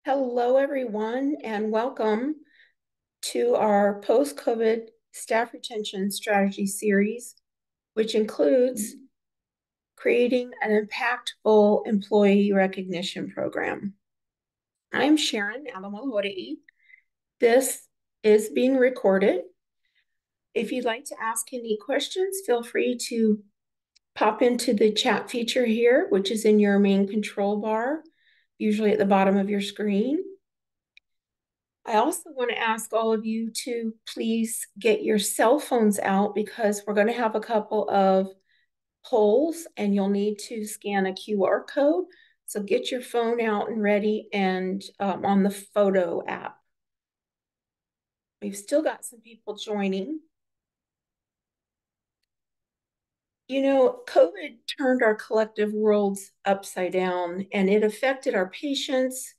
Hello, everyone, and welcome to our post-COVID staff retention strategy series, which includes creating an impactful employee recognition program. I'm Sharon Alamalhoda'i. This is being recorded. If you'd like to ask any questions, feel free to pop into the chat feature here, which is in your main control bar, usually at the bottom of your screen. I also want to ask all of you to please get your cell phones out because we're going to have a couple of polls and you'll need to scan a QR code. So get your phone out and ready and on the photo app. We've still got some people joining. You know, COVID turned our collective worlds upside down and it affected our patients,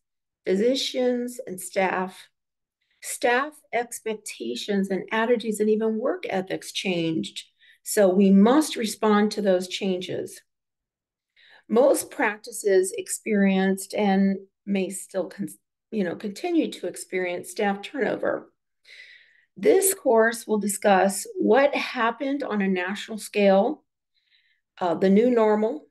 physicians, and staff. Staff expectations and attitudes and even work ethics changed. So we must respond to those changes. Most practices experienced and may still continue to experience staff turnover. This course will discuss what happened on a national scale, the new normal,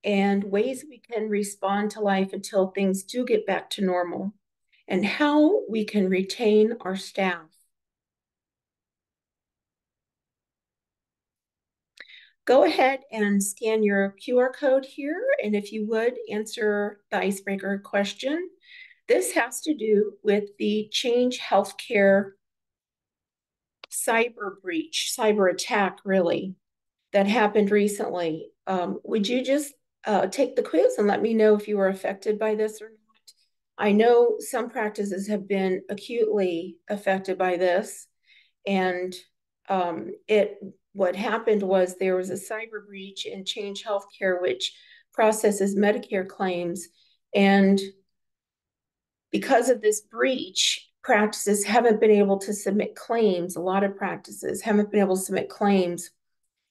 and ways we can respond to life until things do get back to normal, and how we can retain our staff. Go ahead and scan your QR code here. And if you would, answer the icebreaker question. This has to do with the Change Healthcare cyber breach, cyber attack, really, that happened recently. Would you just take the quiz and let me know if you were affected by this or not? I know some practices have been acutely affected by this, and what happened was there was a cyber breach in Change Healthcare, which processes Medicare claims. And because of this breach, practices haven't been able to submit claims. A lot of practices haven't been able to submit claims.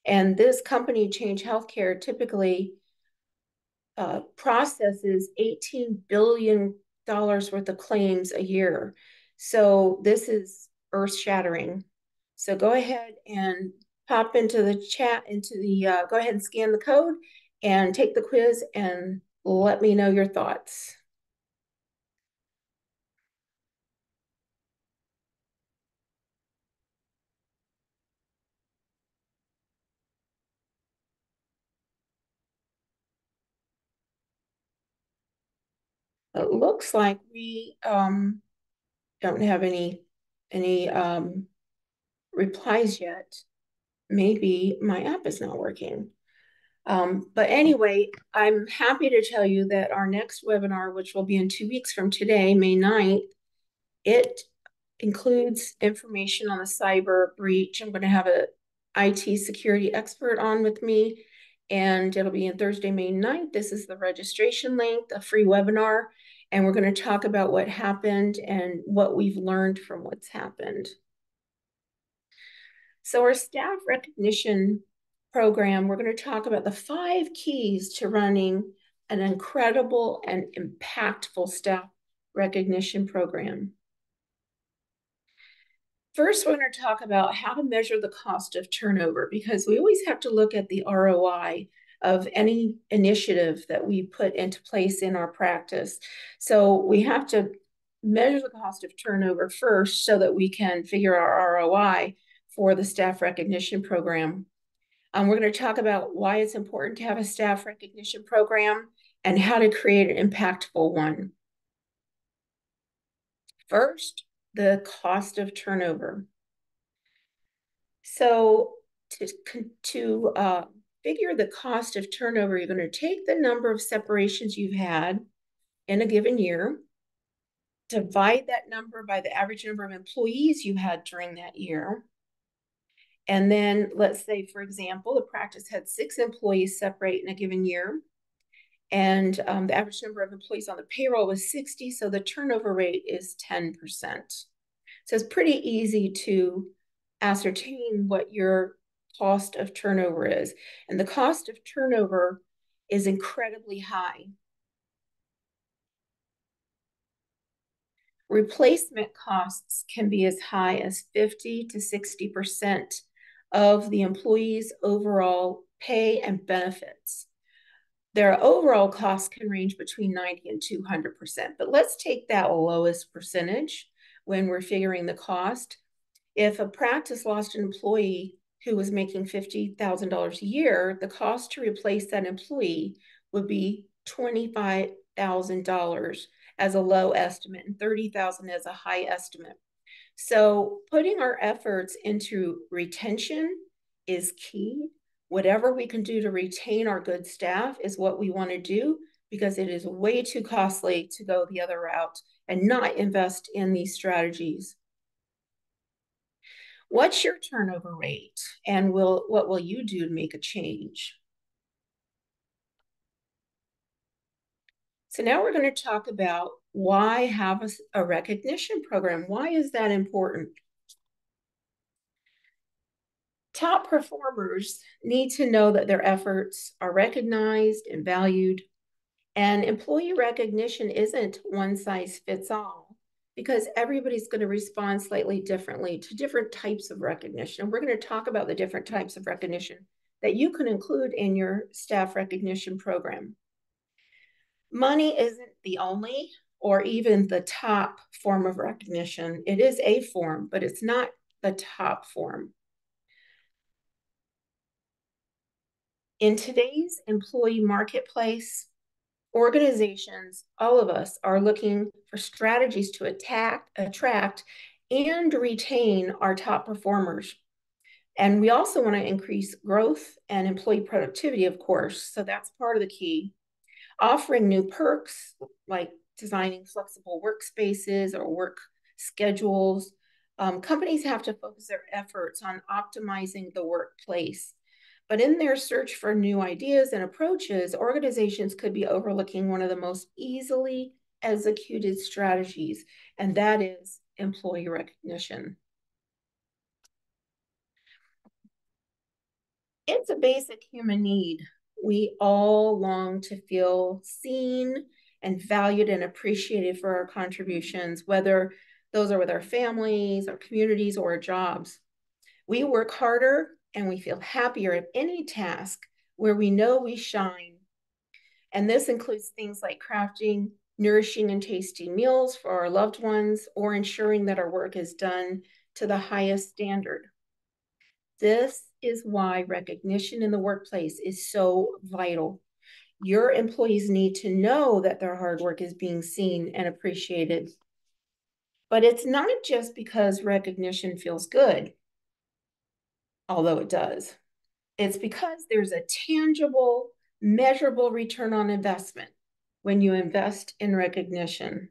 And this company, Change Healthcare, typically processes $18 billion worth of claims a year. So this is earth shattering. So go ahead and pop into the chat, go ahead and scan the code and take the quiz and let me know your thoughts. It looks like we don't have any replies yet. Maybe my app is not working. But anyway, I'm happy to tell you that our next webinar, which will be in 2 weeks from today, May 9th, it includes information on the cyber breach. I'm going to have an IT security expert on with me, and it'll be on Thursday, May 9th. This is the registration link, a free webinar, and we're going to talk about what happened and what we've learned from what's happened. So our staff recognition program, we're going to talk about the 5 keys to running an incredible and impactful staff recognition program. First, we're going to talk about how to measure the cost of turnover, because we always have to look at the ROI of any initiative that we put into place in our practice. So we have to measure the cost of turnover first so that we can figure our ROI for the staff recognition program. We're going to talk about why it's important to have a staff recognition program and how to create an impactful one. First, the cost of turnover. So to figure the cost of turnover, you're going to take the number of separations you've had in a given year, divide that number by the average number of employees you had during that year. And then let's say, for example, the practice had 6 employees separate in a given year. And the average number of employees on the payroll was 60, so the turnover rate is 10%. So it's pretty easy to ascertain what your cost of turnover is. And the cost of turnover is incredibly high. Replacement costs can be as high as 50 to 60% of the employee's overall pay and benefits. Their overall costs can range between 90 and 200%, but let's take that lowest percentage when we're figuring the cost. If a practice lost an employee who was making $50,000 a year, the cost to replace that employee would be $25,000 as a low estimate and $30,000 as a high estimate. So putting our efforts into retention is key. Whatever we can do to retain our good staff is what we want to do, because it is way too costly to go the other route and not invest in these strategies. What's your turnover rate, and what will you do to make a change? So now we're going to talk about why have a recognition program. Why is that important? Top performers need to know that their efforts are recognized and valued. And employee recognition isn't one size fits all, because everybody's going to respond slightly differently to different types of recognition. And we're going to talk about the different types of recognition that you can include in your staff recognition program. Money isn't the only or even the top form of recognition. It is a form, but it's not the top form. In today's employee marketplace, organizations, all of us, are looking for strategies to attract, and retain our top performers. And we also want to increase growth and employee productivity, of course. So that's part of the key. Offering new perks like designing flexible workspaces or work schedules. Companies have to focus their efforts on optimizing the workplace. But in their search for new ideas and approaches, organizations could be overlooking one of the most easily executed strategies, and that is employee recognition. It's a basic human need. We all long to feel seen and valued and appreciated for our contributions, whether those are with our families, our communities, or our jobs. We work harder and we feel happier at any task where we know we shine. And this includes things like crafting nourishing and tasty meals for our loved ones, or ensuring that our work is done to the highest standard. This is why recognition in the workplace is so vital. Your employees need to know that their hard work is being seen and appreciated. But it's not just because recognition feels good, although it does. It's because there's a tangible, measurable return on investment when you invest in recognition.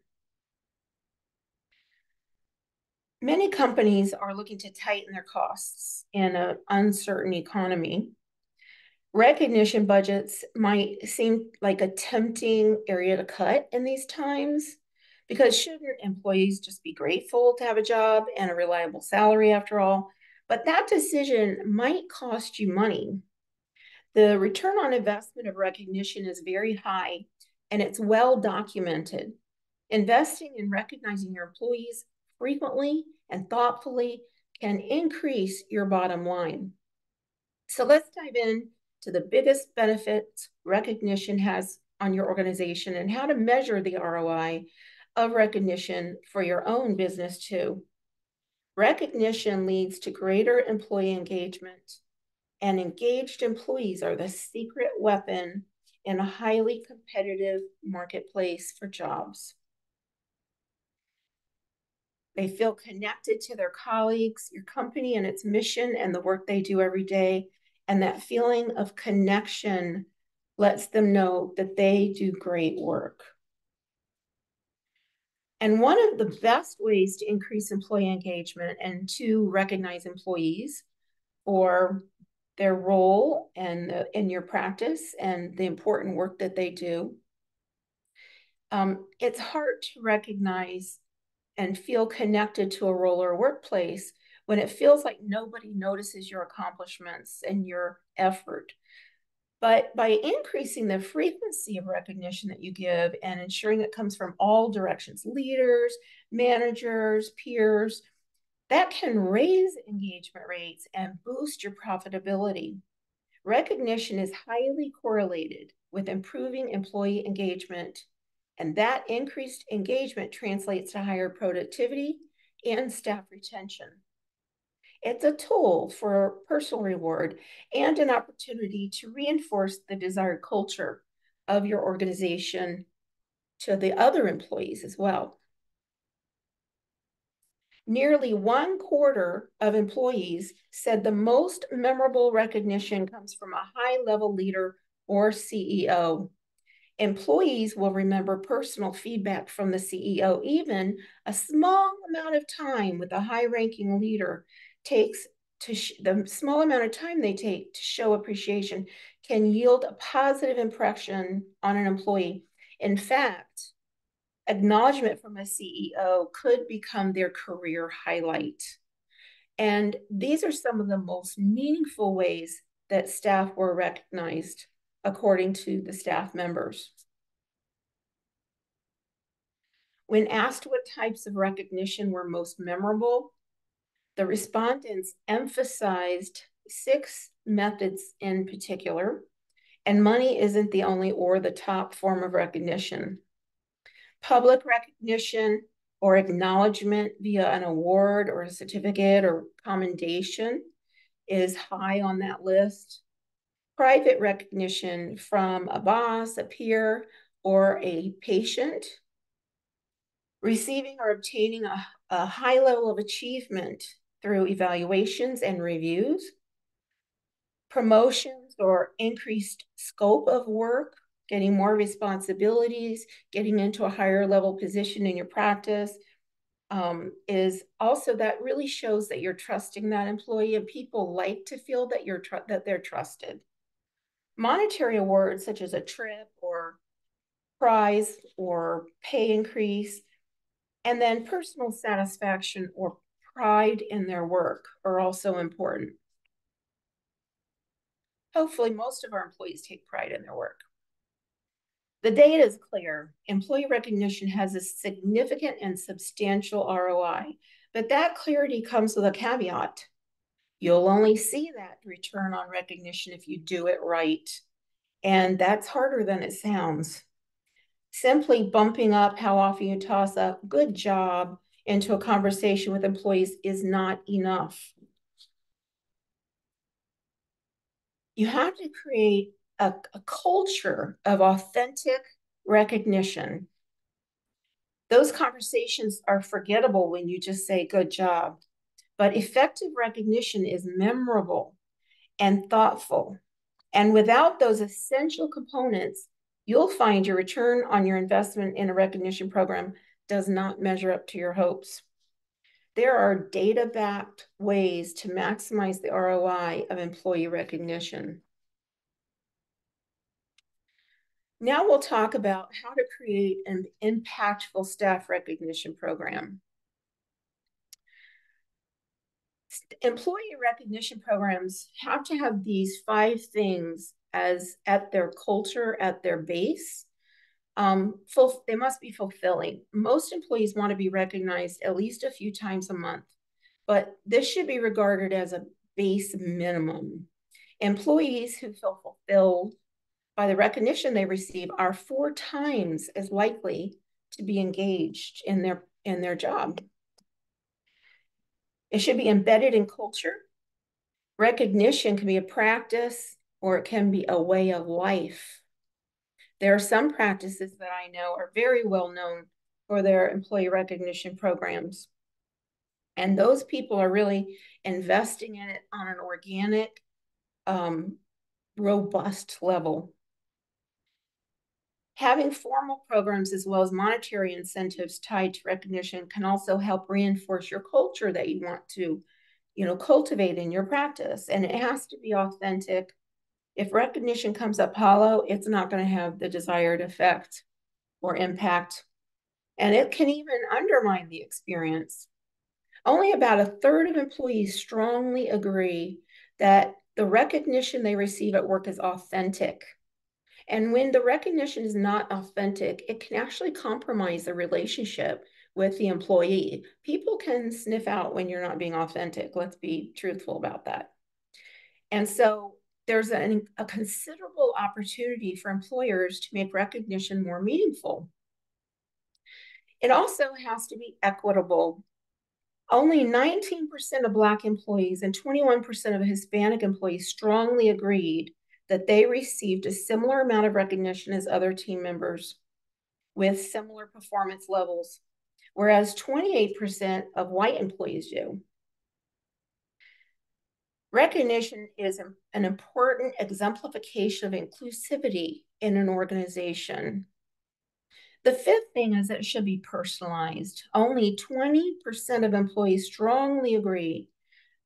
Many companies are looking to tighten their costs in an uncertain economy. Recognition budgets might seem like a tempting area to cut in these times, because shouldn't employees just be grateful to have a job and a reliable salary after all? But that decision might cost you money. The return on investment of recognition is very high, and it's well documented. Investing in recognizing your employees frequently and thoughtfully can increase your bottom line. So let's dive in to the biggest benefits recognition has on your organization and how to measure the ROI of recognition for your own business too. Recognition leads to greater employee engagement, and engaged employees are the secret weapon in a highly competitive marketplace for jobs. They feel connected to their colleagues, your company and its mission, and the work they do every day. And that feeling of connection lets them know that they do great work. And one of the best ways to increase employee engagement and to recognize employees for their role and in your practice and the important work that they do. It's hard to recognize and feel connected to a role or workplace when it feels like nobody notices your accomplishments and your effort. But by increasing the frequency of recognition that you give and ensuring it comes from all directions, leaders, managers, peers, that can raise engagement rates and boost your profitability. Recognition is highly correlated with improving employee engagement, and that increased engagement translates to higher productivity and staff retention. It's a tool for personal reward and an opportunity to reinforce the desired culture of your organization to the other employees as well. Nearly 1/4 of employees said the most memorable recognition comes from a high-level leader or CEO. Employees will remember personal feedback from the CEO. Even a small amount of time with a high-ranking leader takes to the small amount of time they take to show appreciation can yield a positive impression on an employee. In fact, acknowledgement from a CEO could become their career highlight. And these are some of the most meaningful ways that staff were recognized, according to the staff members. When asked what types of recognition were most memorable, the respondents emphasized 6 methods in particular, and money isn't the only or the top form of recognition. Public recognition or acknowledgement via an award or a certificate or commendation is high on that list. Private recognition from a boss, a peer, or a patient. Receiving or obtaining a high level of achievement through evaluations and reviews. Promotions or increased scope of work, getting more responsibilities, getting into a higher level position in your practice, is also that really shows that you're trusting that employee, and people like to feel that they're trusted. Monetary awards such as a trip or prize or pay increase, and then personal satisfaction or pride in their work are also important. Hopefully, most of our employees take pride in their work. The data is clear. Employee recognition has a significant and substantial ROI, but that clarity comes with a caveat. You'll only see that return on recognition if you do it right. And that's harder than it sounds. Simply bumping up how often you toss a good job into a conversation with employees is not enough. You have to create a culture of authentic recognition. Those conversations are forgettable when you just say good job, but effective recognition is memorable and thoughtful. And without those essential components, you'll find your return on your investment in a recognition program does not measure up to your hopes. There are data-backed ways to maximize the ROI of employee recognition. Now we'll talk about how to create an impactful staff recognition program. Employee recognition programs have to have these 5 things as at their culture, at their base. They must be fulfilling. Most employees want to be recognized at least a few times a month, but this should be regarded as a base minimum. Employees who feel fulfilled by the recognition they receive are 4 times as likely to be engaged in their job. It should be embedded in culture. Recognition can be a practice or it can be a way of life. There are some practices that I know are very well known for their employee recognition programs. And those people are really investing in it on an organic, robust level. Having formal programs as well as monetary incentives tied to recognition can also help reinforce your culture that you want to, cultivate in your practice. And it has to be authentic. If recognition comes up hollow, it's not going to have the desired effect or impact. And it can even undermine the experience. Only about 1/3 of employees strongly agree that The recognition they receive at work is authentic. And when the recognition is not authentic, it can actually compromise the relationship with the employee. People can sniff out when you're not being authentic. Let's be truthful about that. And so there's a considerable opportunity for employers to make recognition more meaningful. It also has to be equitable. Only 19% of Black employees and 21% of Hispanic employees strongly agreed that they received a similar amount of recognition as other team members with similar performance levels, whereas 28% of white employees do. Recognition is an important exemplification of inclusivity in an organization. The fifth thing is that it should be personalized. Only 20% of employees strongly agree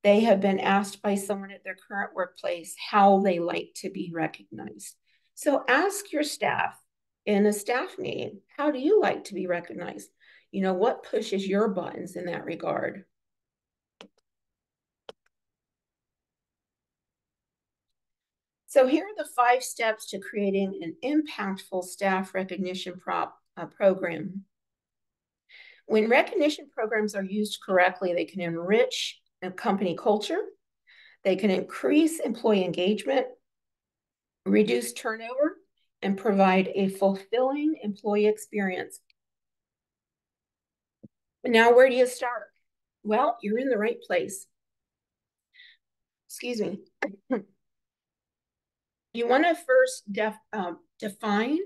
they have been asked by someone at their current workplace how they like to be recognized. So ask your staff in a staff meeting, how do you like to be recognized? You know, what pushes your buttons in that regard? So here are the 5 steps to creating an impactful staff recognition program. When recognition programs are used correctly, they can enrich a company culture, they can increase employee engagement, reduce turnover, and provide a fulfilling employee experience. Now, where do you start? Well, you're in the right place. Excuse me. You want to first define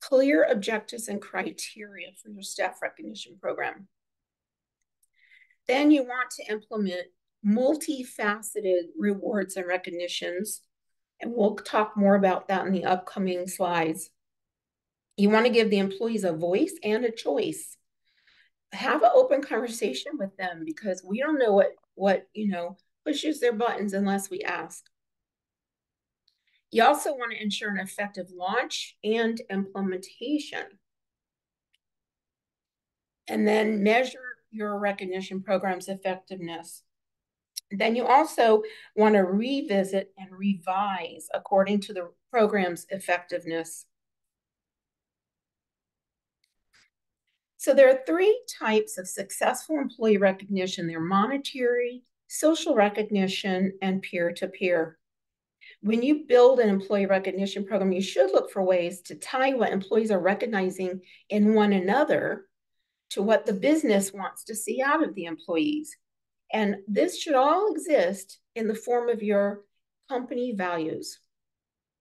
clear objectives and criteria for your staff recognition program. Then you want to implement multifaceted rewards and recognitions, and we'll talk more about that in the upcoming slides. You want to give the employees a voice and a choice. Have an open conversation with them because we don't know what pushes their buttons unless we ask. You also want to ensure an effective launch and implementation. And then measure your recognition program's effectiveness. Then you also want to revisit and revise according to the program's effectiveness. So there are 3 types of successful employee recognition. They're monetary, social recognition, and peer-to-peer. When you build an employee recognition program, you should look for ways to tie what employees are recognizing in one another to what the business wants to see out of the employees. And this should all exist in the form of your company values.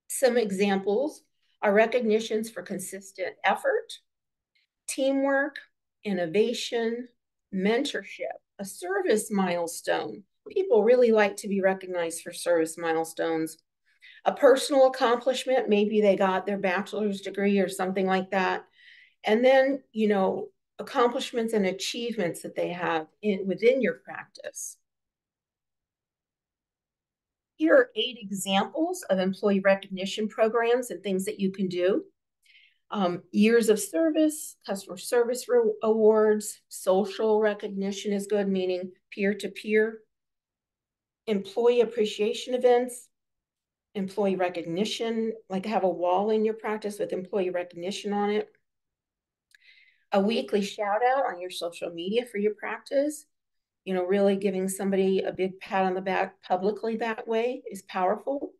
Some examples are recognitions for consistent effort, teamwork, innovation, mentorship, a service milestone. People really like to be recognized for service milestones. A personal accomplishment, maybe they got their bachelor's degree or something like that. And then, accomplishments and achievements that they have within your practice. Here are 8 examples of employee recognition programs and things that you can do. Years of service, customer service awards, social recognition is good, meaning peer-to-peer, employee appreciation events, employee recognition, like have a wall in your practice with employee recognition on it. A weekly shout out on your social media for your practice. Really giving somebody a big pat on the back publicly that way is powerful.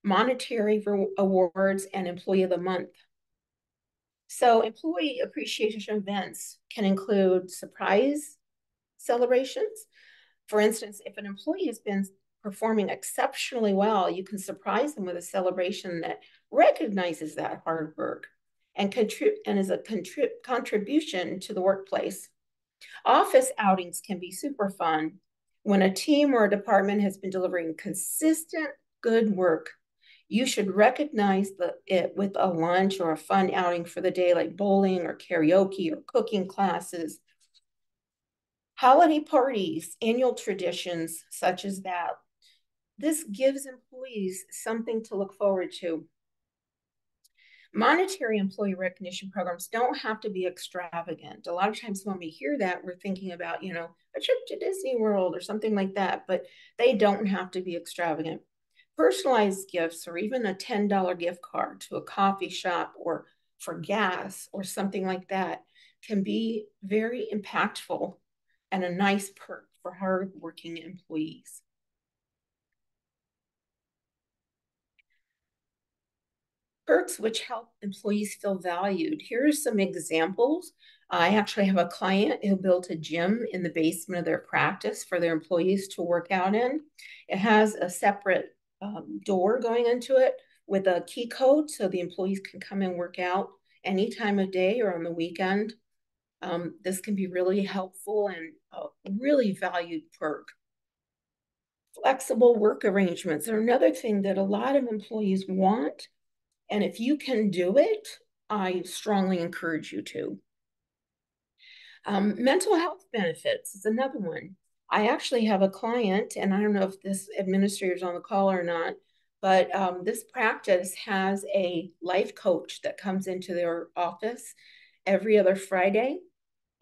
Monetary awards and employee of the month. So employee appreciation events can include surprise celebrations. For instance, if an employee has been performing exceptionally well, you can surprise them with a celebration that recognizes that hard work and is a contribution to the workplace. Office outings can be super fun when a team or a department has been delivering consistent good work. You should recognize it with a lunch or a fun outing for the day, like bowling or karaoke or cooking classes. Holiday parties, annual traditions such as that. This gives employees something to look forward to. Monetary employee recognition programs don't have to be extravagant. A lot of times when we hear that, we're thinking about, a trip to Disney World or something like that, but they don't have to be extravagant. personalized gifts or even a $10 gift card to a coffee shop or for gas or something like that can be very impactful and a nice perk for hardworking employees. Perks which help employees feel valued. Here are some examples. I actually have a client who built a gym in the basement of their practice for their employees to work out in. It has a separate door going into it with a key code so the employees can come and work out any time of day or on the weekend. This can be really helpful and a really valued perk. Flexible work arrangements are another thing that a lot of employees want. And if you can do it, I strongly encourage you to. Mental health benefits is another one. I actually have a client, and I don't know if this administrator is on the call or not, but this practice has a life coach that comes into their office every other Friday.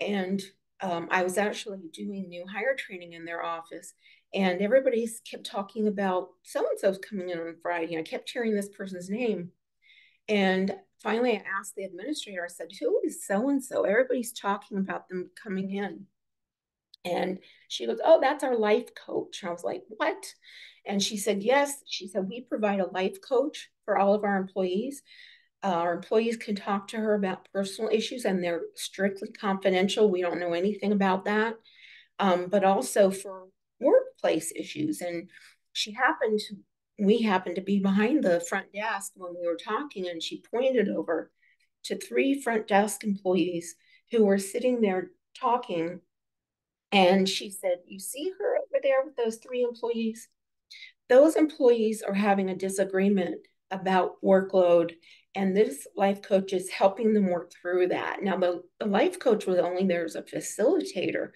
And I was actually doing new hire training in their office, and everybody's kept talking about so-and-so's coming in on Friday. I kept hearing this person's name. And finally, I asked the administrator, I said, who is so-and-so? Everybody's talking about them coming in. And she goes, oh, that's our life coach. And I was like, what? And she said, yes. She said, we provide a life coach for all of our employees. Our employees can talk to her about personal issues and they're strictly confidential. We don't know anything about that. But also for workplace issues. And we happened to be behind the front desk when we were talking, and she pointed over to three front desk employees who were sitting there talking. And she said, you see her over there with those three employees? Those employees are having a disagreement about workload, and this life coach is helping them work through that. Now, the life coach was only there as a facilitator.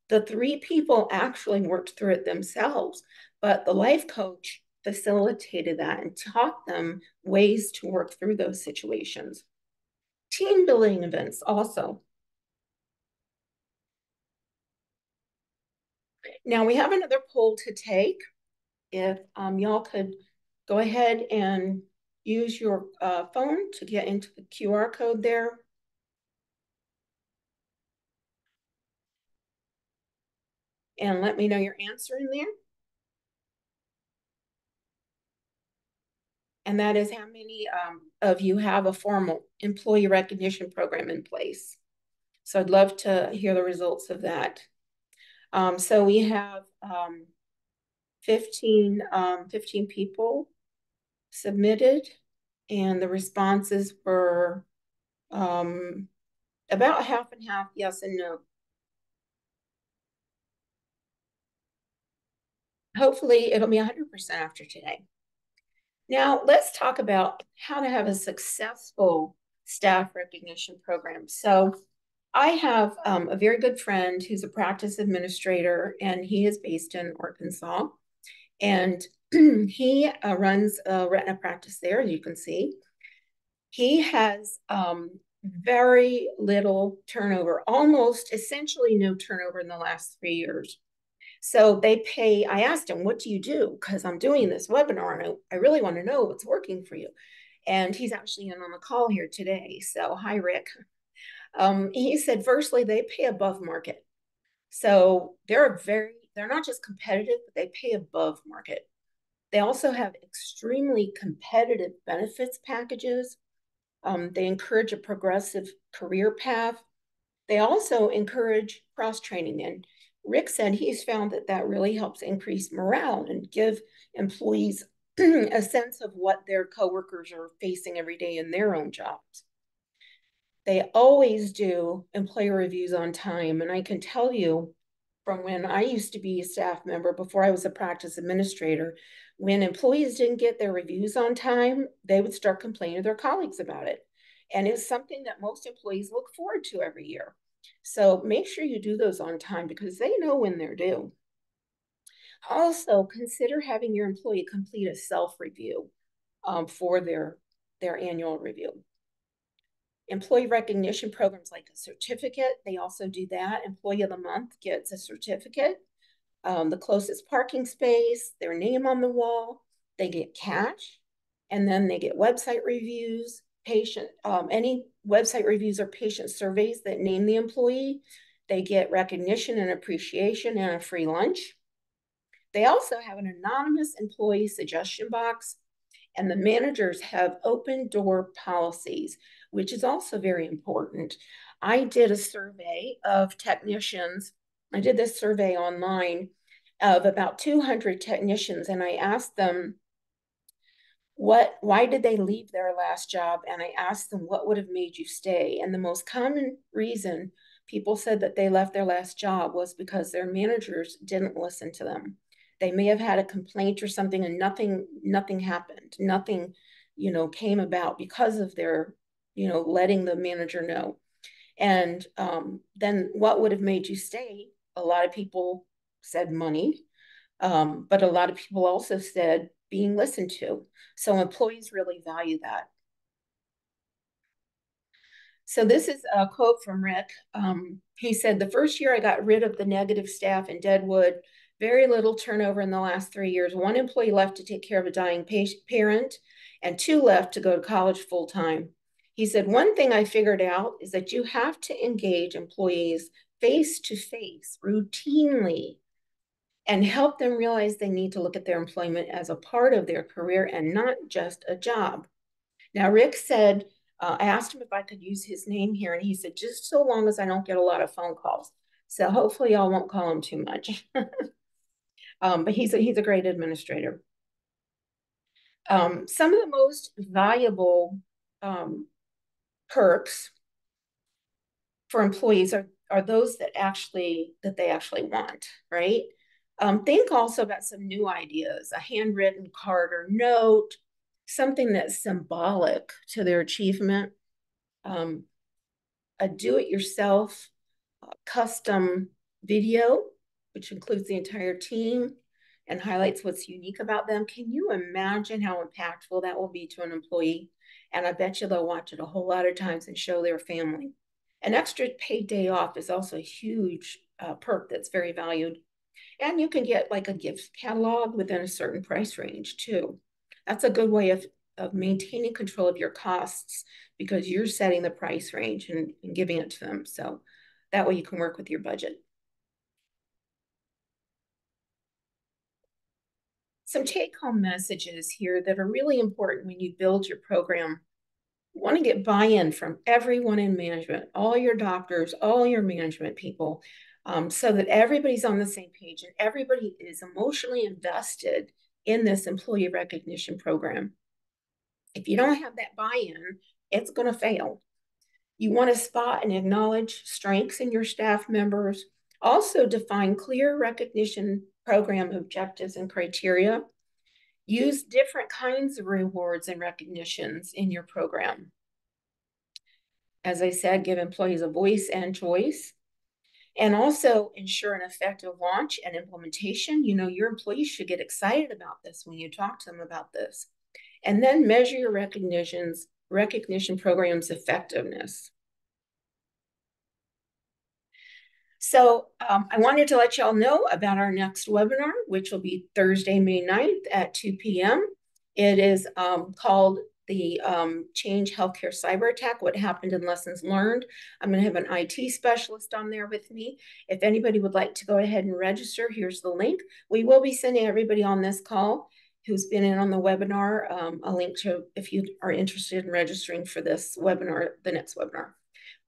The three people actually worked through it themselves, but the life coach facilitated that and taught them ways to work through those situations. Team building events also. Now we have another poll to take. If y'all could go ahead and use your phone to get into the QR code there. And let me know your answer in there. And that is how many of you have a formal employee recognition program in place. So I'd love to hear the results of that. So we have 15 people submitted, and the responses were about half and half, yes and no. Hopefully it'll be 100% after today. Now let's talk about how to have a successful staff recognition program. So I have a very good friend who's a practice administrator, and he is based in Arkansas. And he runs a retina practice there, as you can see. He has very little turnover, almost essentially no turnover in the last 3 years. So they pay, I asked him, what do you do? Because I'm doing this webinar and I really want to know what's working for you. And he's actually in on the call here today. So hi, Rick. He said, firstly, they pay above market. So they're not just competitive, but they pay above market. They also have extremely competitive benefits packages. They encourage a progressive career path. They also encourage cross-training. And Rick said he's found that that really helps increase morale and give employees a sense of what their coworkers are facing every day in their own jobs. They always do employee reviews on time. And I can tell you from when I used to be a staff member before I was a practice administrator, when employees didn't get their reviews on time, they would start complaining to their colleagues about it. And it's something that most employees look forward to every year. So make sure you do those on time because they know when they're due. Also, consider having your employee complete a self-review for their annual review. Employee recognition programs like a certificate, they also do that. Employee of the month gets a certificate, the closest parking space, their name on the wall. they get cash, and then they get website reviews, any website reviews or patient surveys that name the employee. They get recognition and appreciation and a free lunch. They also have an anonymous employee suggestion box, and the managers have open door policies, which is also very important. I did a survey of technicians. I did this survey online of about 200 technicians, and I asked them why did they leave their last job? And I asked them what would have made you stay. And the most common reason people said that they left their last job was because their managers didn't listen to them. They may have had a complaint or something, and nothing happened. Nothing, came about because of their, letting the manager know. And then what would have made you stay? A lot of people said money, but a lot of people also said being listened to. So employees really value that. So this is a quote from Rick. He said, the first year I got rid of the negative staff in Deadwood, very little turnover in the last 3 years. One employee left to take care of a dying parent, and 2 left to go to college full time. He said, one thing I figured out is that you have to engage employees face to face routinely and help them realize they need to look at their employment as a part of their career and not just a job. Now, Rick said, I asked him if I could use his name here, and he said, just so long as I don't get a lot of phone calls. So hopefully y'all won't call him too much. But he's a great administrator. Some of the most valuable perks for employees are those that they actually want, right? Think also about some new ideas, a handwritten card or note, something that's symbolic to their achievement, a do-it-yourself custom video, which includes the entire team and highlights what's unique about them. Can you imagine how impactful that will be to an employee? And I bet you they'll watch it a whole lot of times and show their family. An extra paid day off is also a huge perk that's very valued. And you can get like a gift catalog within a certain price range too. That's a good way of maintaining control of your costs because you're setting the price range and giving it to them. So that way you can work with your budget. Some take-home messages here that are really important when you build your program. You want to get buy-in from everyone in management, all your doctors, all your management people, so that everybody's on the same page and everybody is emotionally invested in this employee recognition program. If you don't have that buy-in, it's going to fail. You want to spot and acknowledge strengths in your staff members. Also define clear recognition program objectives and criteria. Use different kinds of rewards and recognitions in your program. As I said, give employees a voice and choice. And also ensure an effective launch and implementation. Your employees should get excited about this when you talk to them about this. And then measure your recognition program's effectiveness. So I wanted to let y'all know about our next webinar, which will be Thursday, May 9th at 2 p.m. It is called the Change Healthcare Cyber Attack, What Happened and Lessons Learned. I'm going to have an IT specialist on there with me. If anybody would like to go ahead and register, here's the link. We will be sending everybody on this call who's been in on the webinar a link to if you are interested in registering for this webinar, the next webinar.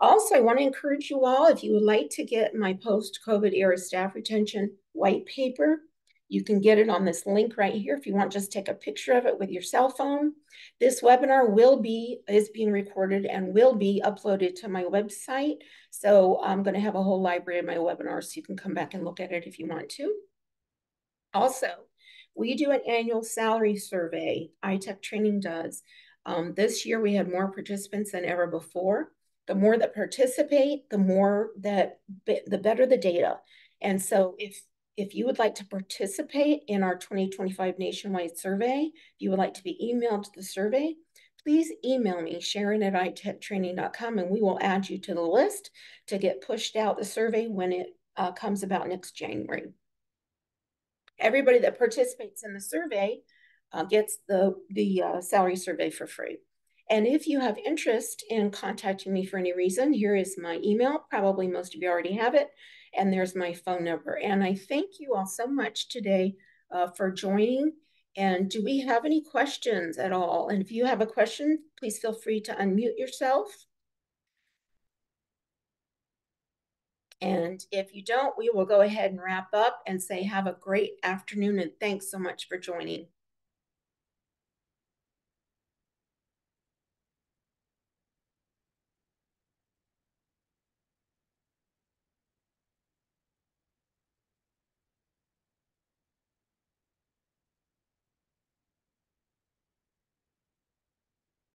Also, I want to encourage you all, if you would like to get my post-COVID era staff retention white paper, you can get it on this link right here. If you want, just take a picture of it with your cell phone. This webinar is being recorded and will be uploaded to my website. So I'm going to have a whole library of my webinars, so you can come back and look at it if you want to. Also, we do an annual salary survey. iTech Training does. This year, we had more participants than ever before. The more that participate, the better the data. And so if you would like to participate in our 2025 nationwide survey, if you would like to be emailed the survey, please email me, Sharon@itechtraining.com, and we will add you to the list to get pushed out the survey when it comes about next January. Everybody that participates in the survey gets the salary survey for free. And if you have interest in contacting me for any reason, here is my email. Probably most of you already have it. And there's my phone number. And I thank you all so much today for joining. And do we have any questions at all? And if you have a question, please feel free to unmute yourself. And if you don't, we will go ahead and wrap up and say have a great afternoon and thanks so much for joining.